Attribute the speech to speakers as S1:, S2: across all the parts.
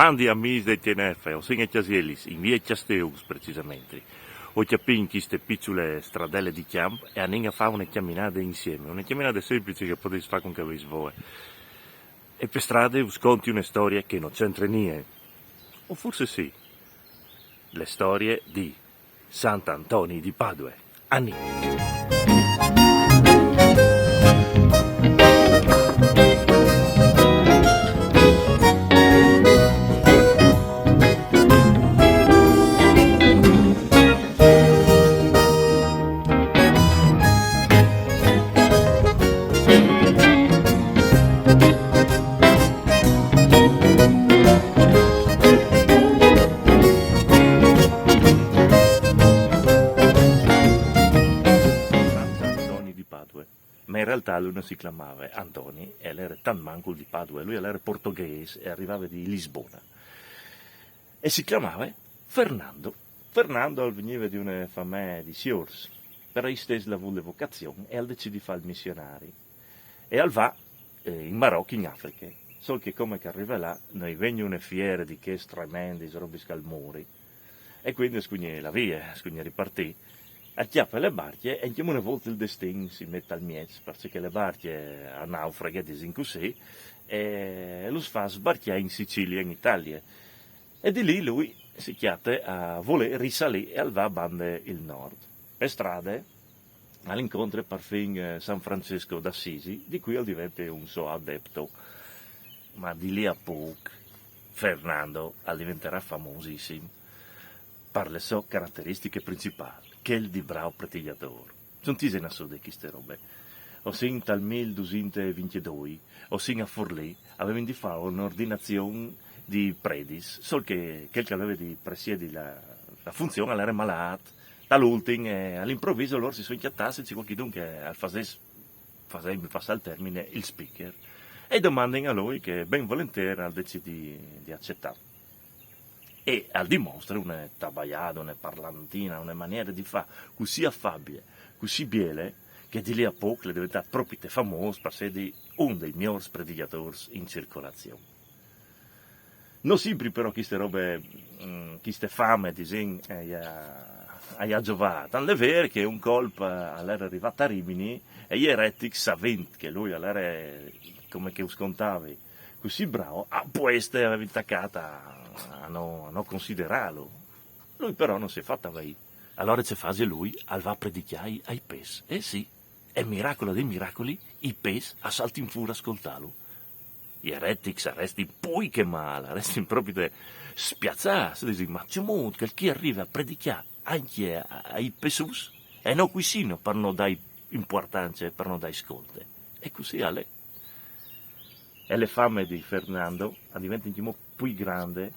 S1: Mandi amici del TNF, o segna Chiasielis, in via Chiasteus precisamente. Ho capito queste piccole stradelle di camp e andiamo a fare una camminata insieme, una camminata semplice che potete fare con che voi. E per strade vi conti una storia che non c'entra niente, o forse sì, le storie di Sant'Antonio di Padua. Anni. Ma in realtà lui non si chiamava Antoni, e era tan manco di Padua, lui era portoghese e arrivava di Lisbona. E si chiamava Fernando. Fernando veniva di una famiglia di signors, però stessa la volle vocazione e decise di fare il missionario. E al va in Marocco, in Africa. Solo che come che arriva là, noi vengono una fiera di che tremendi, robi scalmuri. E quindi scugni la via, scugni ripartì. Acchiappa le barche e una volta il destino si mette al miez, perché le barche a naufraghe disin così, e lo fa sbarchiare in Sicilia, in Italia. E di lì lui si chiate a voler risalire e al va bande il nord. Per strade, all'incontro per fin San Francesco d'Assisi, di cui diventa un suo adepto. Ma di lì a poco Fernando diventerà famosissimo per le sue caratteristiche principali, che è il di bravo pratigliatore. Non ti se ne so di queste robe. O sin dal 1222, o sin a Forlì, avevano di fare un'ordinazione di predis, solo che quel che aveva di presiedere la funzione era malato, dall'ultimo, e all'improvviso loro si sono inchiattati, c'è qualcuno che al mi passa al termine, il speaker, e domandano a lui che ben volentieri ha deciso di accettare. E al dimostra una tabaiata, una parlantina, una maniera di fare così affabile, così biele, che di lì a poco è diventato proprio famoso per essere uno dei migliori predicatori in circolazione. Non sempre però queste robe, queste fame, disegni, ha giovato. Tanto è vero che un colpo era arrivato a Rimini e gli eretici sapendo che lui era, come che scontavi, così bravo, a questo aveva attaccata a non considerarlo. Lui però non si è fatto avere. Allora c'è fase lui va a predicare ai pes. Eh sì, è miracolo dei miracoli, i pes a salti in furia ascoltarlo. Gli eretici resti poi che male, resti proprio spiazzati, si dice, ma c'è molto che chi arriva a predicare anche ai pesus e non quisino per non dare importanza, per non dare ascolto. E così è lei. E le fame di Fernando diventano più grandi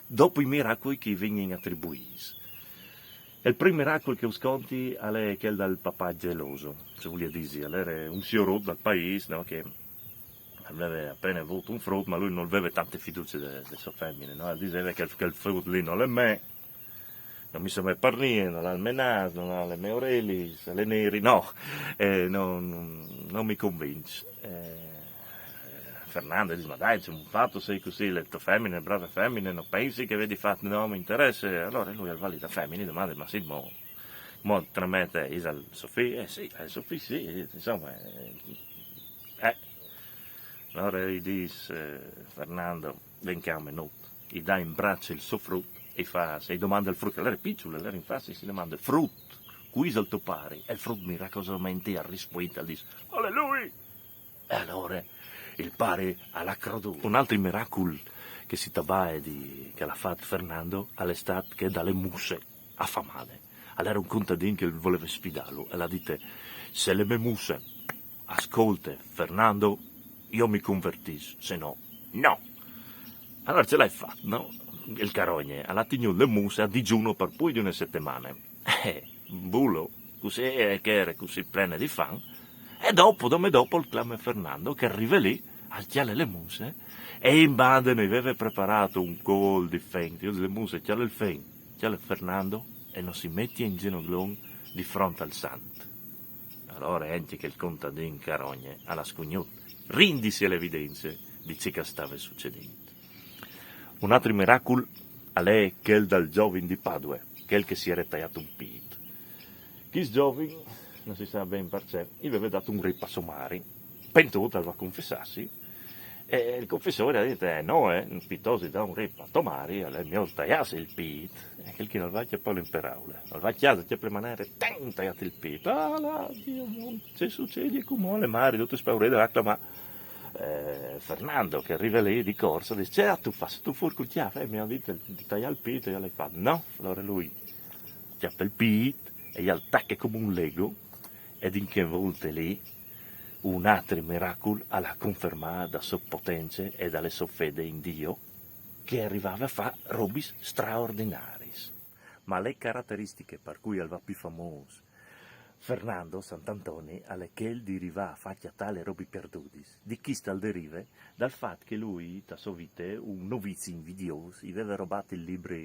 S1: dopo i miracoli che vengono attribuiti. E il primo miracolo che sconti è quello dal papà geloso, se voglio dire, era un signor dal paese, no, che aveva appena avuto un frutto, ma lui non aveva tante fiducie delle sue femmine, no? Diceva che il frutto lì non è me, non mi sembra per niente, non ha il menas, non ha le meorelli, le neri, no, non mi convince. Fernando dice, ma dai, c'è un fatto, sei così, le tue femmine, brave femmine, non pensi che vedi fatto, no, mi interessa. Allora lui al valida femmine domanda, ma sì, mo tramite Isal Sofia, sì, Sofia sì, insomma, Allora gli dice, Fernando, ven che a menuto, gli dà in braccio il suo frutto e fa, se gli domanda il frutto, allora è piccolo, allora infatti si domanda, frutto, qui è il tuo pari, e il frutto miracolosamente risponde, dice, alleluia! E allora il pare alla creduto. Un altro miracolo che si tabae che l'ha fatto Fernando all'estate che dalle musse affamate. Allora un contadino che voleva sfidarlo e la dite, se le mie muse ascolte Fernando, io mi convertisco, se no, no. Allora ce l'hai fatto, no? Il carogne, alla tigno le muse a digiuno per più di una settimana. Bulo, così è che era così plena di fan. E dopo il clame Fernando che arriva lì, a chiale le muse, e in banda ne aveva preparato un gol di fen. Io le muse, chiale il fen, chiale Fernando, e non si mette in genoglon di fronte al santo. Allora anche che il contadino carogne alla scugnut, rindisi alle evidenze di ciò che stava succedendo. Un altro miracolo è quel dal giovane di Padua, quel che si era tagliato un pito. Chi giovane, non si sa ben perché, gli aveva dato un ripasso mari, pentuto va a confessarsi, e il confessore ha detto, no, piuttosto da un ripasso mari, a lei mi ha tagliato il pito, e quel che non va che poi l'imperaule, non va chiaro che per manare, tagliato il pito, là, Dio, se succede come le mari, tutte spaurate dell'acqua, Fernando che arriva lì di corsa dice tu fuori col chiave mi ha detto di tagliare il pito e io l'hai fatto no, allora lui chiappa il pito e gli attacca come un lego ed in che volte lì un altro miracolo alla confermata da sue potenze e dalle sue fede in Dio che arrivava a fare robi straordinari, ma le caratteristiche per cui va più famoso Fernando Sant'Antoni alle che deriva a faccia tale robi perdudis, di chi sta al derive dal fatto che lui, da sua vita, un novizio invidioso, gli aveva rubato il libro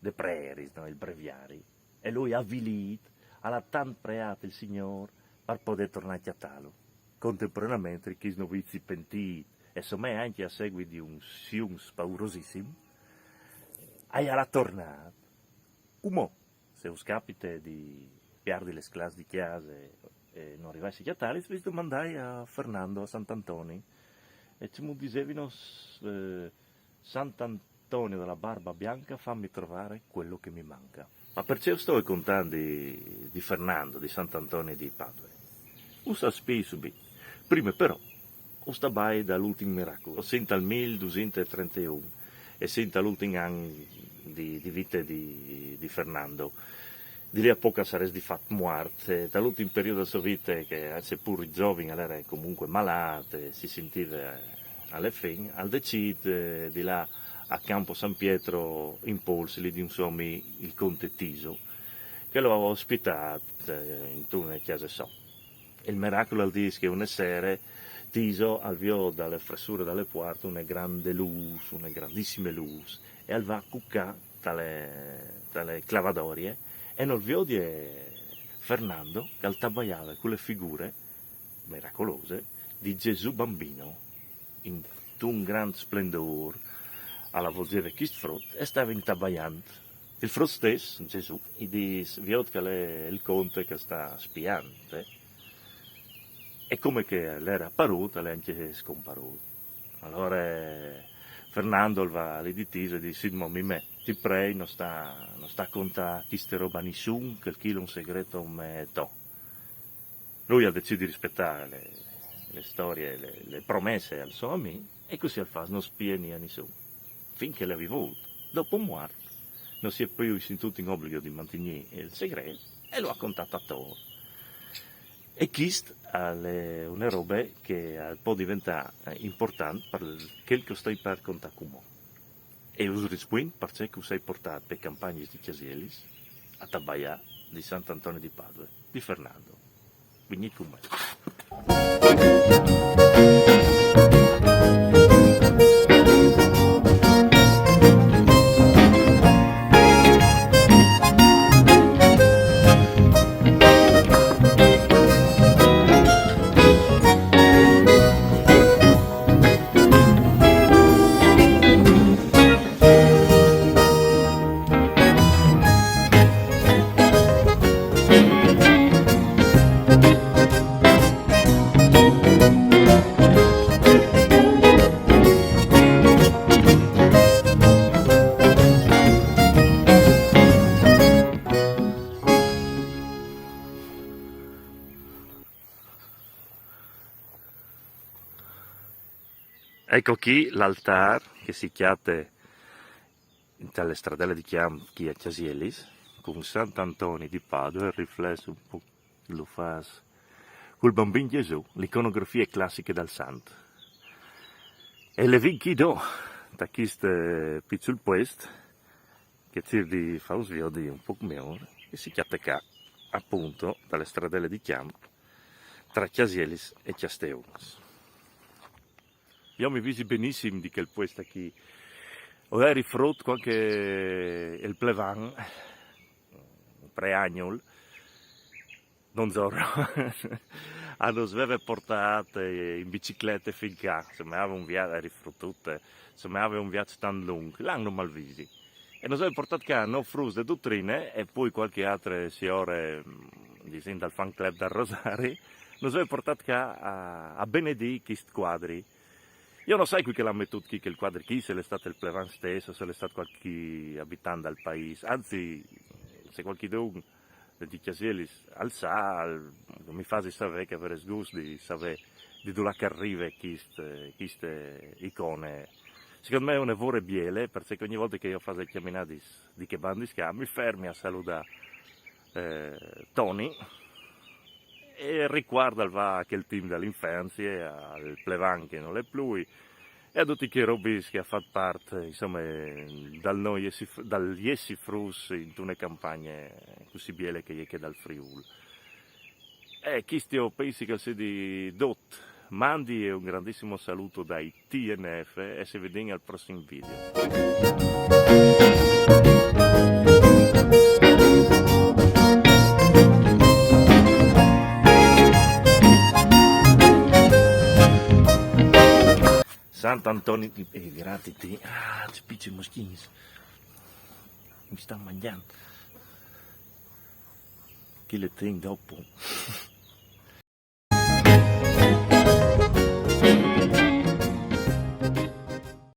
S1: de preris, no, il breviari, e lui avvilito, alla tanto preato il Signore per poter tornare a talo. Contemporaneamente, chi novizi pentiti, e insomma anche a seguito di un sium spaurosissimo, alla tornata, se us capite di perdi le classi di chiesa e non arrivassi a tali, vi domandai a Fernando a Sant'Antoni e ci mi dicevano Sant'Antonio della barba bianca fammi trovare quello che mi manca. Ma perché sto contando di Fernando, di Sant'Antonio di Padua? Usa subito. Prima però, sta bai dall'ultimo miracolo, senta il 1231 e senta l'ultimo anno di vita di Fernando. Di lì a poco saresti di fatto morto, dall'ultimo periodo della sua vita, che seppur giovane era comunque malato, si sentiva alle fine, al decid di là a Campo San Pietro in polsi lì di un suo amico, il conte Tiso, che lo aveva ospitato in una chiesa so. Il miracolo al dice che una sera Tiso avviò dalle fessure dalle porte una grande luce, una grandissima luce, e al va cuccà dalle clavadorie, e non vedi Fernando che altabaiava quelle figure miracolose di Gesù bambino in un gran splendore alla volgeva chi frutto e stava intabaiando. Il frutto stesso, Gesù, gli dice, vedi che è il conte che sta spiando, e come che l'era apparuta, lei anche scomparuta. Allora Fernando va alle ditise e dice, me ti prego, non sta a contare queste roba nessuno, che il chilo è un segreto me to. Lui ha deciso di rispettare le storie, le promesse al suo amico, e così al fa, non spia a nessuno. Finché le avevo avuto. Dopo morto, non si è più sentito in obbligo di mantenere il segreto, e lo ha contato a Toro. E questo è una roba che può diventare importante per quel che stai per contare con me. E us rispondo perché che sei portato per campagne di Chiasielis a Tabaia di Sant'Antonio di Padua, di Fernando. Venite con me. Ecco qui l'altare che si chiama dalle stradelle di Chiam, chi a Chiasielis, con Sant'Antonio di Padova, il riflesso un po' lo fa col bambino Gesù, l'iconografia classica dal santo. E le vinchi do, da questo piccolo puesto, che c'è di fa un svio di un po' meno, e si chiama qua, appunto, dalle stradelle di Chiam, tra Chiasielis e Chiasteunas. Io mi visi benissimo di quel puesto qui. Ho eri frutto qualche il plevan, preagnol, non zorro, hanno sveve portate in bicicletta fin qua, se mi aveva un viaggio, eri fruttutte, se mi aveva un viaggio tan lungo, l'hanno mal visi. E non avevo portato qua, no frus de dottrine, e poi qualche altra signore, diciamo dal fan club del Rosari, non avevo portato qua a benedì questi quadri. Io non sai qui che l'ha mettuto chi che il quadro chi, se l'è stato il plevan stesso, se l'è stato qualche abitante del paese, anzi se qualche don di Chiasielis mi fa sapere che avere sgusto di sapere di dove arriva queste icone. Secondo me è un evore biele, perché ogni volta che io faccio il camminare di che bandi mi fermi a salutare Tony e riguarda quel team dall'infanzia, al plevan che non è più, e a tutti quei robis che ha fatto parte, insomma, dagli essi frus in una campagna così biele che è dal Friuli. E questo penso che sia di Dot. Mandi un grandissimo saluto dai TNF e ci vediamo al prossimo video. Sant'Antonio di Gratiti, ci picci moschini, mi sta mangiando, che le tengo dopo.